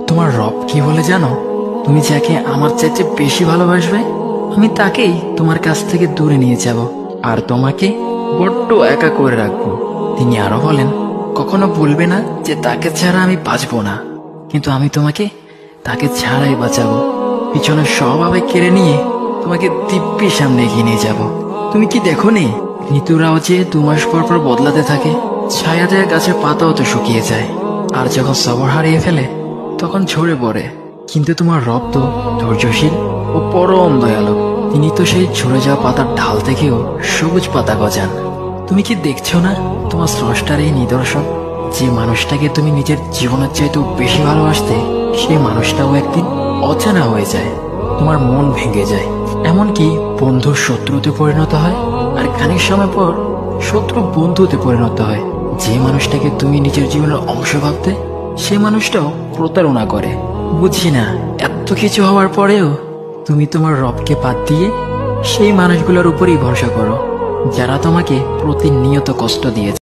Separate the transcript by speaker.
Speaker 1: তোমার রব কি বলে জানো? তুমি যাকে আমার চাইতে বেশি ভালোবাসবে, আমি তাকেই তোমার কাছ থেকে দূরে নিয়ে যাব আর তোমাকে বড্ড একা করে রাখবো। তিনি আরো বলেন, কখনো বলবে না যে তাকে ছাড়া আমি বাঁচবো না, কিন্তু আমি তোমাকে তাকে ছাড়াই বাঁচাবো। পিছনে সব আবেগ কেড়ে নিয়ে তোমাকে দিব্যির সামনে এগিয়ে নিয়ে যাব। তুমি কি দেখো নি, ঋতুরাও যে 2 মাস পর পর বদলাতে থাকে, ছায়া দেয়া গাছের পাতাও তো শুকিয়ে যায়, আর যখন সবর হারিয়ে ফেলে তখন ঝরে পড়ে। কিন্তু তোমার রব তো ধৈর্যশীল ও পরম দয়ালু। তিনি তো সেই ঝরে যাওয়া পাতার ঢাল থেকেও সবুজ পাতা গজান। তুমি কি দেখছো না তোমার স্রষ্টার এই নিদর্শন? যে মানুষটাকে তুমি নিজের জীবনের চাইতেও বেশি ভালোবাসতে, সেই মানুষটাও একদিন অচেনা হয়ে যায়, তোমার মন ভেঙে যায়, এমনকি বন্ধু শত্রুতে পরিণত হয়, আর খানিক সময় পর শত্রু বন্ধুতে পরিণত হয়। যে মানুষটাকে তুমি নিজের জীবনের অংশ ভাবতে, সে মানুষটাও প্রতারণা করে। বুঝি না, এত কিছু হওয়ার পরেও তুমি তোমার রবকে বাদ দিয়ে সেই মানুষগুলোর উপরই ভরসা করো, যারা তোমাকে প্রতিনিয়ত কষ্ট দিয়েছে।